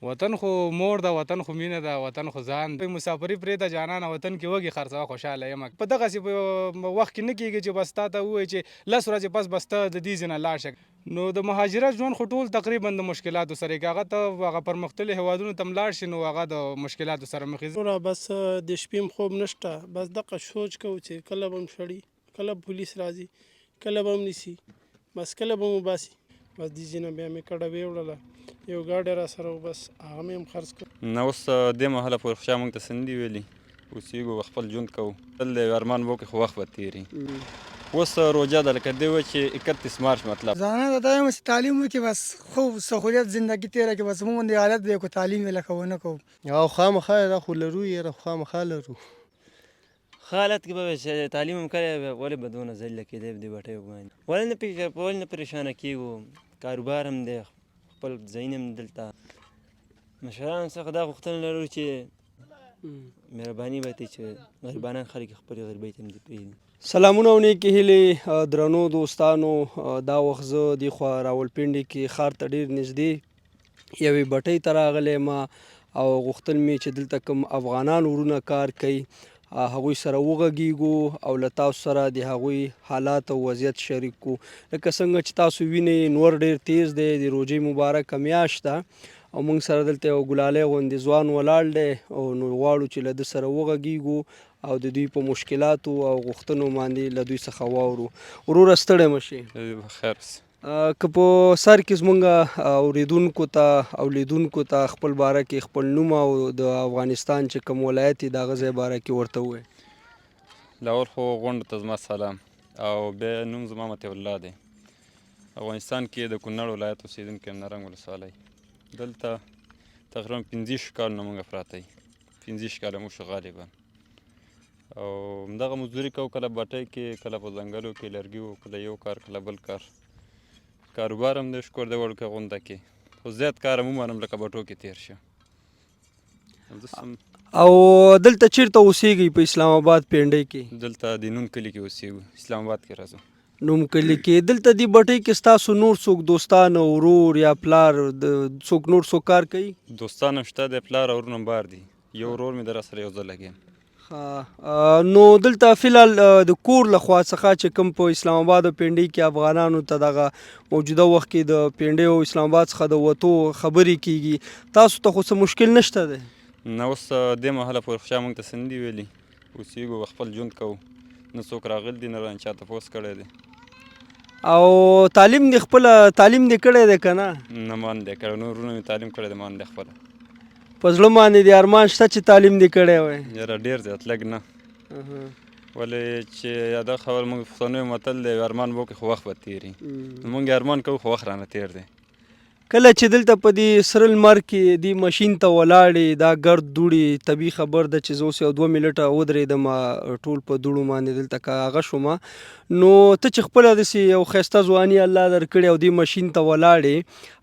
وطن خو مور ده، وطن خو مینه ده، وطن خو ځان. مسافري پرېږده جانانه، وطن کې وږي خرڅوه خوشحاله یم. په دغسې په وخت کې نه کېږي چې بس تا ته ووایي چې 10 ورځې پس بس ته د دې ځای نه لاړ شه. نو د مهاجرت ژوند خو ټول تقریبا د مشکلاتو سره که هغه ته هغه پرمختللي هېوادونو ته هم لاړ شي نو هغه د مشکلاتو سره مخ نوره بس د شپې هم خوب نشته، بس دغه سوچ کوو چې کله به هم شړي، کله به پولیس راځي، کله به هم نیسي، بس کله به مو باسي. بس دې ځای نه بیا مې کډه ویې وړله، یو ګاډی را سره و، بس هغه مې هم خرڅ کړ. نه اوس دې مهاله پورې خو چا موږ ته څه نه دي ویلي، اوسېږو خپل ژوند کوو. تل د یو ارمان به وکړو خو وخت به تېري. اوس روجه ده لکه دې وایي چې 31 مارچ مطلب زانه دا یم چې تعلیم وکړي، بس خوب سهولیت زندگی تېره کړي، بس موږ د حالت به کو تعلیم یې لکه ونه کوو. او خامخا دا خو لرو یې خامخا لرو. ښه حالت کې به چې تعلیم هم کړی ولې به دونه ذلیله کېدی په دې بټیو باندې، ولې نه پریشانه کېږو. کاروبار هم دی، خپل ځایونه هم دلته. مشرانو څخه دا غوښتنه لرو چې مهرباني به وکړي چې غریبانان خلک خپلې غریبۍ ته هم دې پرېږدي. سلامونه او نیکې هیلې درنو دوستانو، دا وخت زه دې خوا راولپنډۍ کې ښار ته ډېر نږدې یوې بټۍ ته راغلی یم او غوښتل مې چې دلته کوم افغانان ورونه کار کوي هغوی سره وغږیږو او له تاسو سره د هغوی حالات او وضعیت شریک کړو. لکه څنګه چې تاسو وینئ نور ډېر تیز دی، د روژې مبارکه میاشت ده او موږ سره دلته یو ګلالی غوندې ځوان ولاړ دی او نو غواړو چې له ده سره وغږیږو او د دوی په مشکلاتو او غوښتنو باندې له دوی څخه واورو. وروره ستړی مه شې. خیر اوسې. که په سر کې زموږ اورېدونکو ته او لیدونکو ته خپل باره کې خپل نوم او د افغانستان چې کوم ولایت دی د هغه ځای باره کې ورته ووایې. لاول خو غونډو ته زما سلام او بیا نوم زما مطیع الله دی. افغانستان کې د کونړ ولایت اوسېدونکی یم، نرنګ ولسوالۍ. دلته تقریبا 15 کالونه موږ پراته یو، 15 کاله موږ شو غالبا او همدغه مزدوري کوو، کله بټۍ کې، کله په ځنګلو کې لرګي وو، کله یو کار کله بل کار. کاروبار هم دی شکر دی وړوکی غونډه کې، خو زیات کار هم ومنم لکه بټو کې تېر شه. او دلته چیرته اوسېږئ په اسلام آباد پنډۍ کې؟ دلته د نون کلي کې اوسېږو، اسلام آباد کې راځو. نوم کلي کې. دلته دې بټۍ کې ستاسو نور څوک دوستان ورور یا پلار څوک نور څوک کار کوي؟ دوستان هم شته دی، پلار او ورور هم بار دي، یو ورور مې در سره یو ځای لګیم. نو دلته فلحال د کور له خوا څخه چې کوم په اسلام آباد او پنډۍ کې افغانانو ته دغه موجوده وخت کې د پنډۍ او اسلام آباد څخه د وتو خبرې کېږي، تاسو ته خو څه مشکل نشته دی؟ نه اوس دې مهاله پورې خو چا موږ ته څه نه دي ویلي، اوسېږو خپل ژوند کوو، نه څوک راغلی دی نه رانه چا تپوس کړی دی. او تعلیم دې خپله تعلیم دې کړی دی که نه؟ نه ما نه دی کړی، نور وروڼو مې تعلیم کړی دی، ما نه دی خپله. په زړه باندې دې ارمان شته چې تعلیم دې کړی وی؟ یاره ډېر زیات، لږ نه. ولې چې دا خبره موږ پښتنو یو متل دی، یو ارمان به وکړي خو وخت به تېري. موږ ارمان کوو خو وخت رانه تېر دی. کله چې دلته په دې سره لمر کې دې ماشین ته ولاړې، دا ګرد دوړې، طبیعي خبر ده چې زه اوس یو 2 منټه ودرېدم ټول په دوړو باندې دلته کاغه شومه. نو ته چې خپله داسې یو ښایسته ځواني الله درکړې او دې ماشین ته ولاړې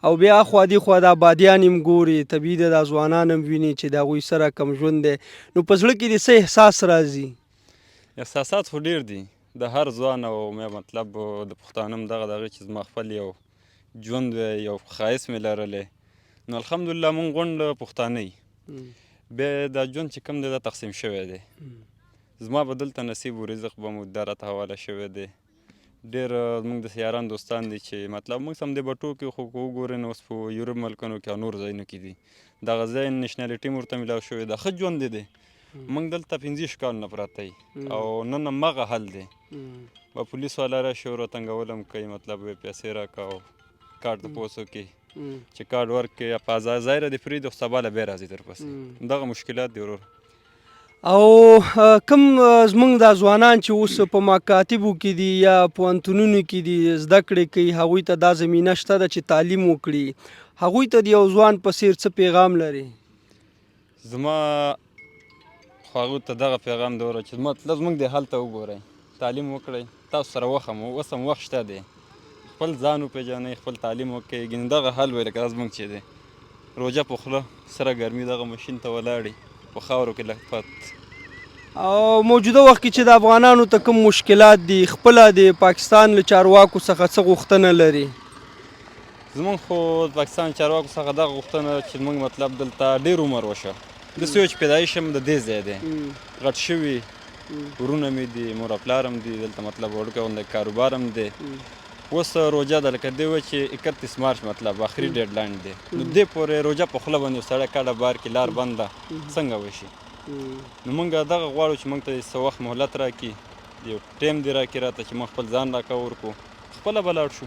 او بیا اخوا دېخوا دا بادیان هم ګورې، طبیعي ده دا ځوانان هم ویني چې د هغوی سره کم ژوند دی، نو په زړه کې دې څه احساس راځي؟ احساسات خو ډېر دي د هر ځوان، او مطلب د پښتانه هم دغه دغه چې زما خپل یو ژوند یو ښایست مې لرلی، نو الحمدلله مونږ غونډ پښتانه یو. بیا دا ژوند چې کوم دی دا تقسیم شوی دی، زما به دلته نصیب و رزق به مو دا راته حواله شوی دی. ډېر زموږ داسې یاران دوستان دي چې مطلب موږ هم د بټو کې خو که وګورئ نو اوس په یورپ ملکونو کې او نور ځایونو کې دي، دغه ځای نیشنالټي مو ورته میلاو شوی ده، ښه ژوند دی. موږ دلته 15 کالونه پراته یو او نن همغه حل دی. به پولیس والا راشي ور تنګول هم کوي، مطلب پیسې راکړه او کارډ تپوس وکړي چې کارډ ورکړي، په ظاهره دې پرېږدي خو سبا له بیا راځي درپسې. دغه مشکلات دي ورور. او کوم زموږ دا ځوانان چې اوس په مکاتبو کې دي یا پوهنتونونو کې دي زده کړې کوي، هغوی ته دا زمینه شته ده چې تعلیم وکړي، هغوی ته د یو ځوان په څېر څه پیغام لري؟ زما خو هغوی ته دغه پیغام دی وروره چې مطلب زموږ دې حال ته وګورئ، تعلیم وکړئ، تاسو سره اوس هم وخت شته دی، خپل ځان وپېژنئ، خپل تعلیم وکړئ. ګینې دغه حال وی لکه دا زموږ چې دی روژه په خوله سره ګرمي دغه ماشین ته ولاړې په خاورو کې لکپت. او موجوده وخت کې چې د افغانانو ته کوم مشکلات دي، خپله د پاکستان له چارواکو څخه څه غوښتنه لري؟ زمونږ خو د پاکستان چارواکو څخه دغه غوښتنه چې موږ مطلب دلته ډېر عمر وشه داسې وایي چې پیدایش هم د دې ځای دی غټ شوي ورونه مې دي مور او پلار هم دي دلته مطلب وړوکی غوندې کاروبار هم دی اوس روژه ده لکه دی وایي چې 31 مارچ مطلب آخري ډیډ لاین دی نو دې پورې روژه په خوله باندې سړی کډه بار کړي لار بنده څنګه وشي نو موږ دغه غواړو چې موږ ته څه وخت مهلت راکړي یو ټایم دې راکړي راته چې موږ خپل ځان راکور کړو خپله به لاړ شو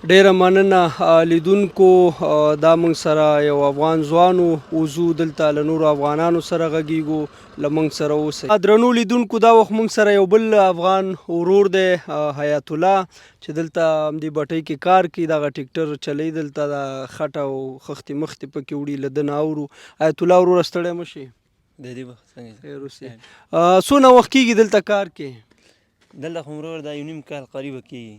ډیره مننه لیدونکو دا موږ سره یو افغان ځوان وزو دلته له نورو افغانانو سره غږیږو له موږ سره اوسئ درنو لیدونکو دا وخت موږ سره یو بل افغان ورور دی حیات الله چې دلته همدې بټۍ کې کار کوي دغه ټیکټر چلی دلته د خټه او خښتې مختې پکې وړي له ده نه اورو حیات الله وروره ستړی مه شي د دې وخت څنګه خیر اوسې څونه وخت کېږي دلته کار کې دلته خو ورور دا یو نیم کال قریبه کېږي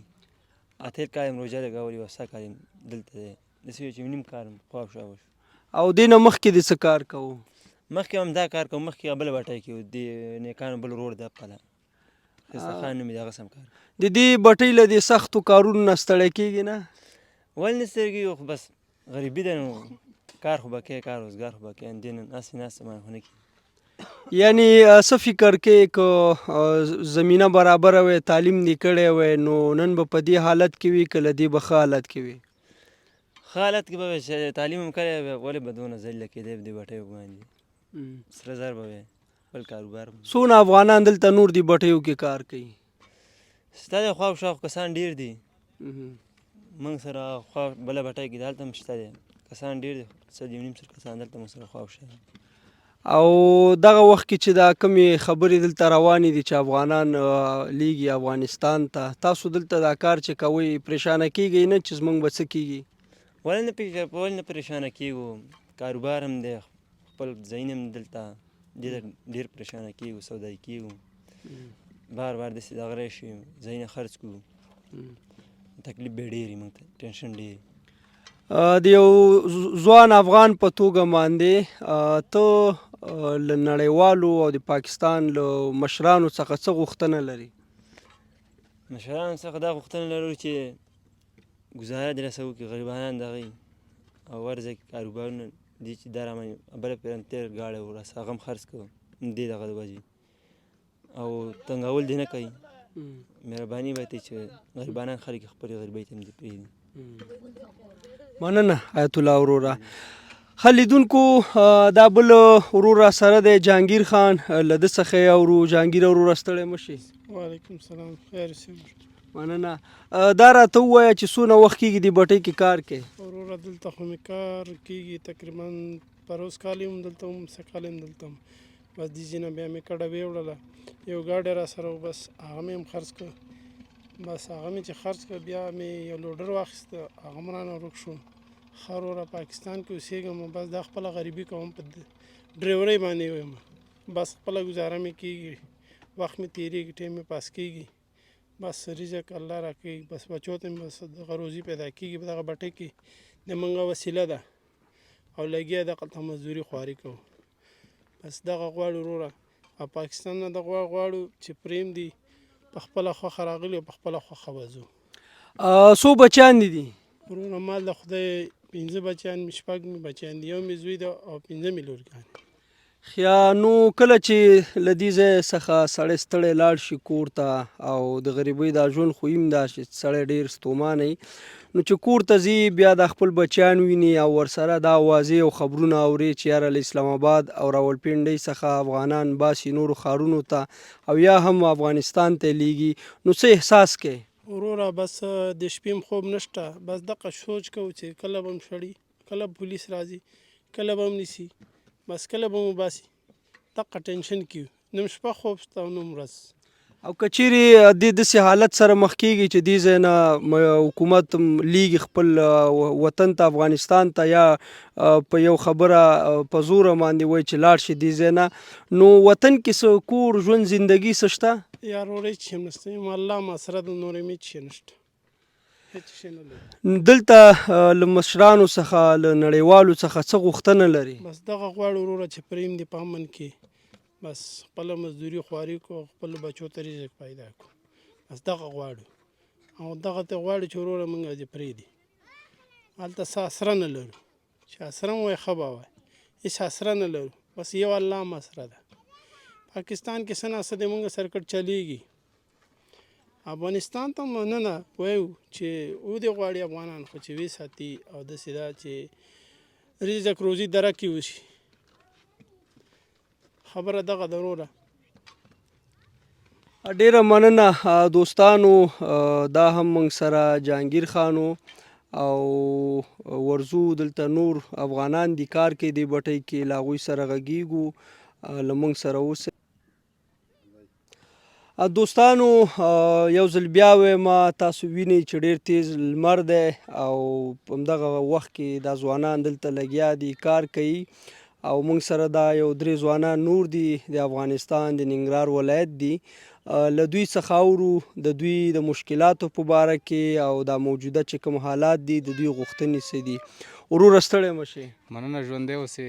اتېر کال یم روژه لګولې وه سږ کال یم دلته دی داسې وایي چې یو نیم کال خوا شا وشو او دې نه مخکې دې څه کار کوو مخکې هم دا کار کوم مخکې بله بټۍ کې و د نیکانو بل ورور دی پله ښایسته خان نومې د هغه سم کار د دې بټۍ له دې سختو کارونو نه ستړی کېږي نه ولې نه ستړی کېږي خو بس غریبي ده نو کار خو به کوې کار روزګار خو به کوې دې نه هسې ناسته باندې خو نه کېږي یعنی څه فکر کې که زمینه برابره وي تعلیم دې کړی وی نو نن به په دې حالت کې وي که له دې به ښه حالت کې وي ښه حالت کې به وی چې تعلیم هم کړی وی ولې به دونه ذلیله کېدی په دې بټیو باندې سره زر به وی بل کاروبار څونه افغانان دلته نور دې بټیو کې کار کوي ستا د خوا شاو کسان ډېر دي موږ سره خوا بله بټۍ کې دلته هم شته دی کسان ډېر دي 1.5 کسان دلته موږ سره خوا شته او دغه وخت کې چې دا کمې خبرې دلته روانې دي چې افغانان لیږي افغانستان ته تاسو دلته دا کار چې کوئ پریشانه کېږئ نه چې زموږ به څه کېږي ولې نه پریشانه کېږو کاروبار هم دی خپل ځایونه هم دلته ډېر پریشانه کېږو سودایي کېږو بار بار داسې دغه راشي ځایونه خرڅ کړو تکلیف به ډېر وي موږ ته ټینشن ډېر د یو ځوان افغان په توګه باندې ته له نړیوالو او د پاکستان له مشرانو څخه څه غوښتنه لري مشرانو څخه دا غوښتنه لرو چې ګزاره دې راسه وکړي غریبانان دغه او هر ځای کې کاروبارونه دي چې دا رامنې بله پرې تېر ګاډی ورسه هغه هم خرڅ کړو دې دغه د وجې او تنګول دې نه کوي مهرباني به یې چې غریبانان خلک خپلې غریبۍ ته هم دې پرېږدي مننه حیات الله وروره ښه لیدونکو دا بل ورور را سره دی جهانګیر خان له ده څخه یې اورو جهانګیر وروره ستړی مه شي وعلیکم السلام خیر اوسې مننه دا راته ووایه چې څونه وخت کېږي دې بټۍ کې کار کوې وروره دلته خو مې کار کېږي تقریبا پروس کال یم دلته وم څه کال یم دلته وم بس دې ځای نه بیا مې کډه ویوړله یو ګاډی را سره و بس هغه مې هم خرڅ کړ بس هغه مې چې خرڅ کړ بیا مې یو لوډر واخیسته هغه م رانه ورک شو ښه وروره پاکستان کې اوسېږم بس دا خپله غریبي کوم په ډریورۍ باندې ویم بس خپله ګزاره مې کېږي وخت مې تېرېږي ټایم مې پاس کېږي بس رزق الله راکوي بس بچو ته مې بس دغه روزي پیدا کېږي په دغه بټۍ کې د موږ وسیله ده او لګیا دغلته مزدوري خواري کوو بس دغه غواړو وروره او پاکستان نه دغه غواړو چې پریم دي په خپله خوښه راغلي او په خپله خوښه وځو څو بچیان دي دي وروره مال د خدای 15 بچیان مې 6 مې بچیان دي یو مې زوی ده او 15 مې لورګان نو کله چې له دې ځای څخه سړی ستړی لاړ شي کور ته او د غریبۍ دا ژوند خو هم دا چې سړی ډېر ستومانه وي نو چې کور ته ځي بیا د خپل بچیان ویني او ورسره دا اوازې او خبرونه اوري چې یاره له اسلام آباد او راولپنډۍ څخه افغانان باسي نورو ښارونو ته او یا هم افغانستان ته لیږي نو څه احساس کوي وروره بس د شپې هم خوب نشته بس دغه سوچ کوو چې کله به هم شړي کله پولیس راځي کله به هم نیسي بس کله به مو باسي دغه ټینشن کې نیم شپه خوب شته او نیم ورځ او که چیرې د داسې حالت سره مخ کېږي چې دې ځای نه حکومت لیږي خپل وطن ته افغانستان ته یا په یو خبره په زوره باندې وایي چې لاړ شي دې ځای نه نو وطن کې څه کور ژوند زندګي څه شته یا وروره هېڅ شی هم نشته یم الله ما سره ده نور هم هېڅ شی نشته هېڅ شی نه لري دلته له مشرانو څخه له نړیوالو څخه څه غوښتنه لري بس دغه غواړو وروره چې پریم دي په امن کې بس خپله مزدوري خواري کړو خپلو بچو ته رزق پیدا کړو بس دغه غواړو او دغه ته غواړو چې وروره موږ دې پرېږدي هلته څه اسره نه لرو چې اسره مو وایي ښه به وای هېڅ اسره نه لرو بس یو الله مسره ده پاکستان کې څه ناڅه د مونږ سرکټ چلیږي افغانستان ته مننه وایو چې ودې غواړي افغانان خو چې وی ساتي او داسې ده چې رزق روزي درکې وشي خبره دغه ده وروره ډیره مننه دوستانو دا هم موږ سره جهانګیر خان و او ورځو دلته نور افغانان دي کار کوي دې بټۍ کې له هغوی سره غږیږو له موږ سره اوسئ دوستانو یو ځل بیا وایم تاسو وینئ چې ډېر تیز لمر دی او په همدغه وخت کې دا ځوانان دلته لګیا دي کار کوي او موږ سره دا یو درې ځوانان نور دي د افغانستان د ننګرهار ولایت دي له دوی څخه اورو د دوی د مشکلاتو په باره کې او دا موجوده چې کوم حالات دي د دوی غوښتنې څه دي وروره ستړی مه شئ مننه ژوندی اوسې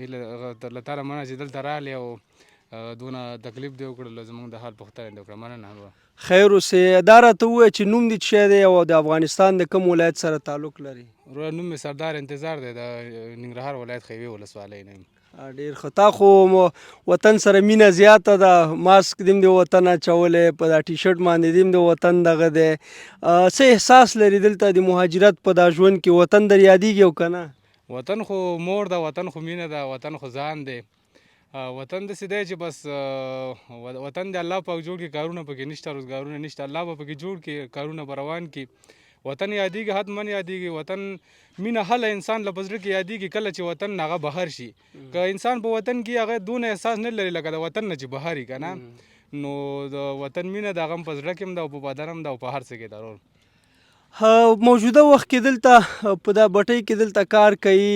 هیله له تا مننه چې دلته راغلې او دونه تکلیف دې وکړلو زموږ د حال پوښتنه دې وکړه مننه خیر اوسې دا راته ووایه چې نوم دې څه شی دی او د افغانستان د کوم ولایت سره تعلق لري وروره نوم مې سردار انتظار دی د ننګرهار ولایت خیوې ولسوالۍ نه یم ډېر ښه تا خو وطن سره مینه زیاته ده ماسک دې هم د وطن اچولی په دا ټي شرټ باندې دې هم د وطن دغه دی څه احساس لري دلته د مهاجرت په دا ژوند کې وطن در یادېږي او که نه وطن خو مور ده وطن خو مینه ده وطن خو ځان دی وطن داسې دی چې بس وطن د الله پاک جوړ کړي کارونه پکې نشته روزګارونه نشته الله به پکې جوړ کړي کارونه به روان کړي وطن یادېږي حتما یادېږي وطن مینه هله انسان له په زړه کې یادېږي کله چې وطن نه هغه بهر شي که انسان په وطن کې هغه دونه احساس نه لري لکه د وطن نه چې بهر وي که نه نو د وطن مینه د هغه هم په زړه کې هم ده او په بدن هم ده او په هر څه کې ده موجوده وخت کې دلته په دا بټۍ کې دلته کار کوي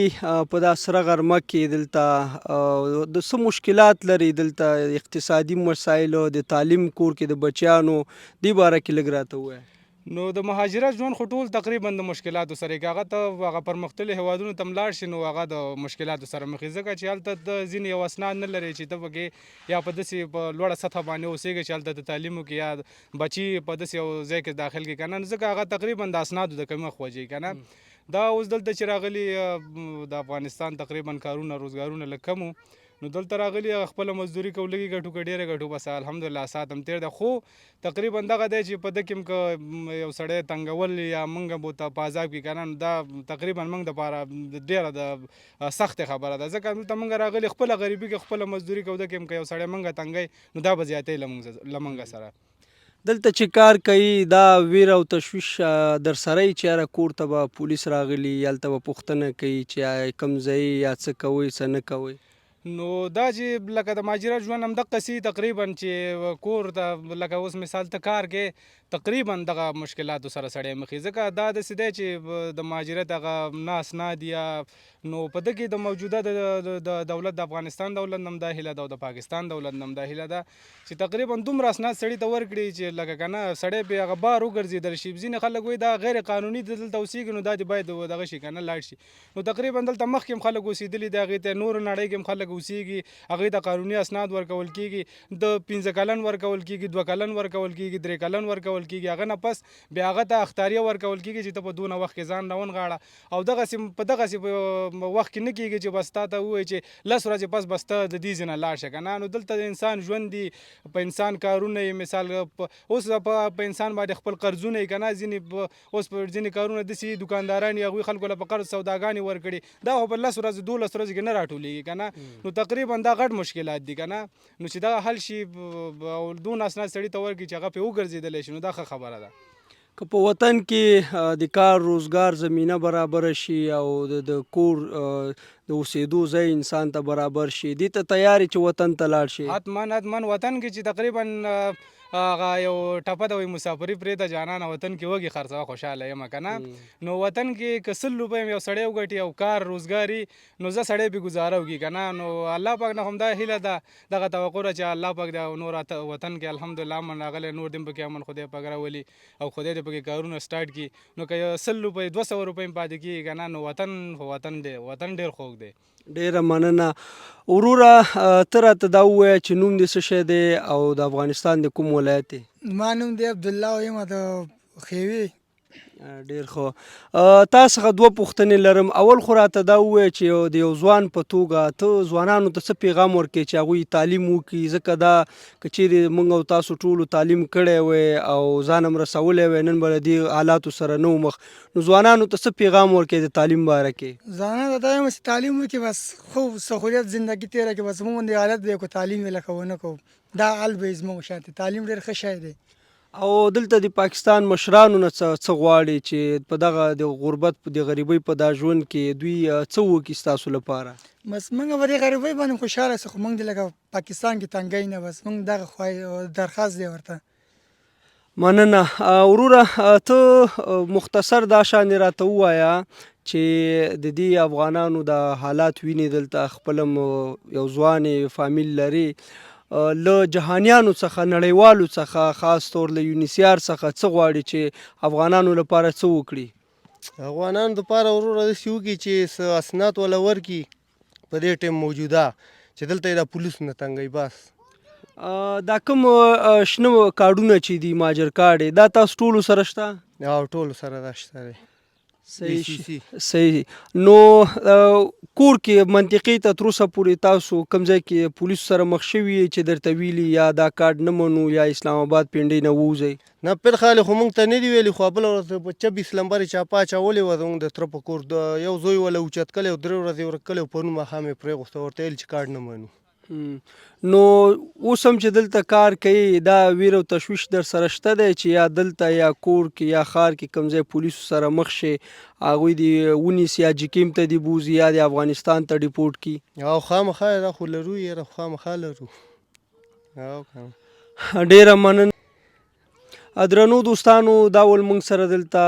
په دا سره غرمه کې دلته د څه مشکلات لري دلته اقتصادي مسایلو د تعلیم کور کې د بچیانو دې باره کې لږ راته ووایه نو د مهاجرت ژوند خو ټول تقریبا د مشکلاتو سره که هغه ته هغه پرمختللي هیوادونو ته لاړ شي نو هغه د مشکلاتو سره مخ ځکه چې هلته د ځینې یو اسناد نه لري چې ته پکې یا په داسې په لوړه سطحه باندې اوسېږي چې هلته د تعلیمو کې یا بچي په داسې یو ځای کې داخل کړي که نه ځکه هغه تقریبا د اسنادو د کمښت وجې که نه دا اوس دلته چې راغلي د افغانستان تقریبا کارونه روزګارونه لږ کم نو دلته راغلي خپله مزدوري کوو لږې ګټو که ډېره ګټو بس الحمدلله ساعت هم تېر دی خو تقریبا دغه دی چې په ده کې هم که یو سړی تنګول یا موږ به ته په عذاب کې که نه دا تقریبا موږ دپاره ډېره د سختې خبره ده ځکه دلته موږ راغلي خپله غریبي کې خپله مزدوري کوو ده کې هم که یو سړی موږ تنګی نو دا به زیاتۍ له موږ سره دلته چې کار کوي دا ویر او تشویش در سره یي چې یاره کور ته به پولیس راغلي هلته به پوښتنه کوي چې کوم ځای یا څه کوئ څه نه کوئ نو دا چې لکه د مهاجرت ژوند همدقسې تقریبا چې کور ته لکه اوس مثال ته کار کې تقریبا دغه مشکلاتو سره سړی مخ ځکه دا داسې دی چې د مهاجرت هغه نه اسناد یا نو په ده کې د موجوده د دولت د افغانستان دولت نه هم دا هیله ده او د پاکستان دولت نه هم دا هیله ده چې تقریبا دومره اسناد سړي ته ورکړي چې لکه که نه سړی پرې هغه بار وګرځېدل شي ځینې خلک وایي دا غیر قانوني دلته اوسېږي نو دا دې باید دغه شي که نه لاړ شي نو تقریبا دلته مخکې هم خلک اوسېدلي دي هغې ته نورو نړۍ کې هم خلک اوسېږي هغوی ته قانوني اسناد ورکول کېږي د 15 کلن ورکول کېږي 2 کلن ورکول کېږي 3 کلن ورکول کېږي هغه نه پس بیا هغه ته اختاریه ورکول کېږي چې ته په دونه وخت کې ځان راونغاړه او دغسې په دغسې وخت کې نه کېږي چې بس تا ته ووایي چې 10 ورځې پس بس ته د دې ځای نه لاړ شه که نه نو دلته د انسان ژوند دي په انسان کارونه یې مثال اوس په انسان باندې خپل قرضونه یې که نه ځینې اوس په ځینې کارونه داسې دکانداران یې هغوی خلکو له په قرض سوداګانې ورکړي دا خو په 10 ورځې 12 ورځې کې نه راټولېږي که نه نو تقریبا دا غټ مشکلات دي که نه نو چې دغه حل شي او دونه اسناد سړي ته ورکړي چې هغه پرې وګرځېدلی شي نو دا ښه خبره ده که په وطن کې د کار روزګار زمینه برابره شي او د کور د اوسېدو ځای انسان ته برابر شي دې ته تیار چې وطن ته لاړ شي حتما وطن کې چې تقریبا هغه یو ټپه ده وایي مسافري پرېږده جانانه وطن کې وږي خرڅوه خوشحاله یم که نه نو وطن کې که 100 روپۍ یو سړی وګټي او کار روزګاري نو زه سړی پرې ګزاره وکړي که نه نو الله پاک نه هم دا هیله ده دغه توقع ده چې الله پاک د نور وطن کې الحمدلله امن راغلی نور دې هم پکې امن خدای پاک راولي او خدای دې پکې کارونه سټارټ کړي نو که 100 روپۍ 200 روپۍ هم پاتې کېږي که نه نو وطن دی وطن ډېر خوږ دی ډیره مننه وروره ته راته دا ووایه چې نوم دې څه شی دی او د افغانستان د کوم ولایت دی ما نوم دی عبدالله یم د خیوې ډېر ښه. تا څخه دوه پوښتنې لرم. اول خو راته دا ووایه چې د یو ځوان په توګه ته ځوانانو ته څه پیغام ورکوې چې هغوی تعلیم وکړي؟ ځکه دا که چیرې موږ او تاسو ټولو تعلیم کړی وی او ځان هم رسولی وی، نن به له دې حالاتو سره نه مخ، نو ځوانانو ته څه پیغام ورکوې د تعلیم باره کې؟ ځوانانو ته دا یم چې تعلیم وکړي، بس خوب سهولیت زندگی تېره کړي. بس موږ د حالت به یې کو تعلیم یې لکه ونه کوو، دا حال به یې زموږ شاته. تعلیم ډېر ښه شی دی. او دلته د پاکستان مشرانو نه څه غواړي چې په دغه د غربت د غریبۍ په دا ژوند کې دوی څه وکړي ستاسو لپاره؟ بس موږ به د غریبۍ باندې خوشحاله سو، خو موږ د لکه پاکستان کې تنګۍ نه، بس موږ دغه درخواست دی ورته. مننه. وروره ته مختصر دا شان راته ووایه چې د دې افغانانو د حالات ویني، دلته خپل یو ځوان فامیل لري، له جهانیانو څخه، نړیوالو څخه، خاص طور له یونیسیار څخه څه غواړي چې افغانانو لپاره څه وکړي؟ افغانانو دپاره وروره داسې وکړي چې څه اسناد وله ورکړي په دې ټیم موجوده چې دلته یې د پولیسو نه تنګوي. بس دا کوم شنه کارډونه چې دي، ماجر کارډ، دا تاسو ټولو سره شته؟ او ټولو سره دا شته دی. صحیح. نو کور کې منطقي ته تر اوسه پورې تاسو کوم ځای کې پولیسو سره مخ شوي چې درته ویلي یا دا کارډ نه منو یا اسلام آباد پنډۍ نه ووځئ؟ نه فلحال خو موږ ته نه دي ویلي، خو بله ورځ په 24 نمبر یې چاپه اچولې وه زموږ د تره په کور. د یو زوی وله اوچت کلی او 3 ورځې یې ورک کلی او پرون ماښام یې پرېغوسته، ورته ویل چې کارډ نه منو. نو اوس هم چې دلته کار کوي، دا ویر او تشویش در سره شته دی چې یا دلته یا کور کې یا ښار کې کوم ځای پولیسو سره مخ شي، هغوی دې ونیسي یا جکیم ته دې بوځي یا د افغانستان ته ډیپورټ کړي؟ او خامخا دا خو لرو یې، خامخا لرو. ډېره مننه. درنو دوستانو، دا ول موږ سره دلته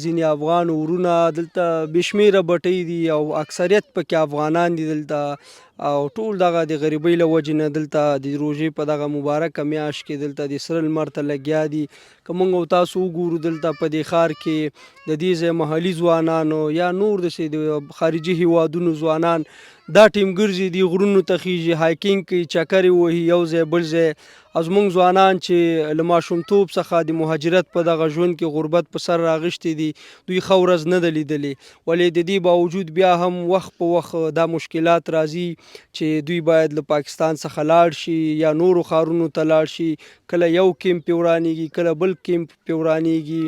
ځینې افغان ورونه، دلته بې شمېره بټۍ دي او اکثریت پکې افغانان دي دلته، او ټول دغه د غریبۍ له وجې نه دلته د روژې په دغه مبارکه میاشت کې دلته د سره لمر ته لګیا دي. که موږ او تاسو وګورو دلته په دې ښار کې د دې ځای محلي ځوانانو یا نور داسې د خارجي هیوادونو ځوانان دا ټیم ګرځي، دي غرونو ته خیږي، هایکینګ کوي، چکرې وهي یو ځای بل ځای. او زموږ ځوانان چې له ماشومتوب څخه د مهاجرت په دغه ژوند کې غربت په سر راغښتي دي، دوی ښه ورځ نه ده لیدلې، ولې د دې باوجود بیا هم وخت په وخت دا مشکلات راځي چې دوی باید له پاکستان څخه لاړ شي یا نورو ښارونو ته لاړ شي. کله یو کیمپ پې ورانېږي، کله بل کیمپ پې ورانېږي.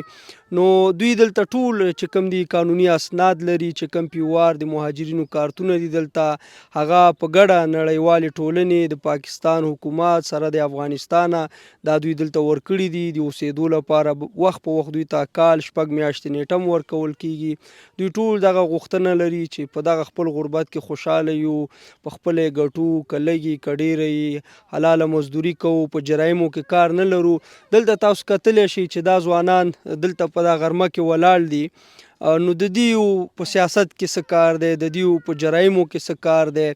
نو دوی دلته ټول چې کوم دي قانوني اسناد لري، چې کوم پیوار د مهاجرینو کارتونه دي دلته، هغه په ګډه نړیوالې ټولنې د پاکستان حکومت سره د افغانستانه دا دوی دلته ورکړي دي د اوسېدو لپاره. وخت په وخت دوی ته کال 6 میاشتې نیټه هم ورکول کیږي. دوی ټول دغه غوښتنه لري چې په دغه خپل غربت کې خوشحاله یو، په خپله یې ګټو، که لږ که ډېره یې حلاله مزدوري کوو، په جرایمو کې کار نه لرو. دلته تاسو کتلی شئ چې دا ځوانان دلته په دا غرمه کې ولاړ دي، نو د دیو په سیاست کې څه کار دی، د دیو په جرایمو کې څه کار دی.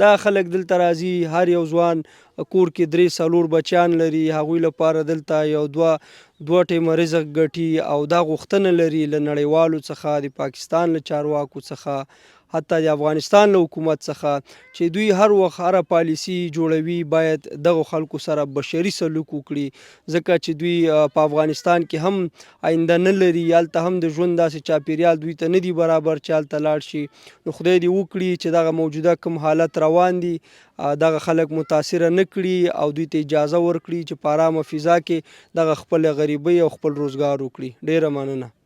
دا خلک دلته راځي، هر یو ځوان کور کې 3-4 بچیان لري، هغوی لپاره دلته یو دوه ټیمه رزق ګټي او دا غوښتنه لري له نړیوالو څخه، د پاکستان له چارواکو څخه، حتی د افغانستان له حکومت څخه، چې دوی هر وخت هره پالیسي جوړوي باید دغه خلکو سره بشري سلوک وکړي، ځکه چې دوی په افغانستان کې هم آینده نه لري، هلته هم د ژوند داسې چاپیریال دوی ته نه دي برابر چې هلته لاړ شي. نو خدای دې وکړي چې دغه موجوده کوم حالت روان دي دغه خلک متاثره نه کړي او دوی ته اجازه ورکړي چې په ارامه فضا کې دغه خپل غریبۍ او خپل روزګار وکړي. ډېره مننه.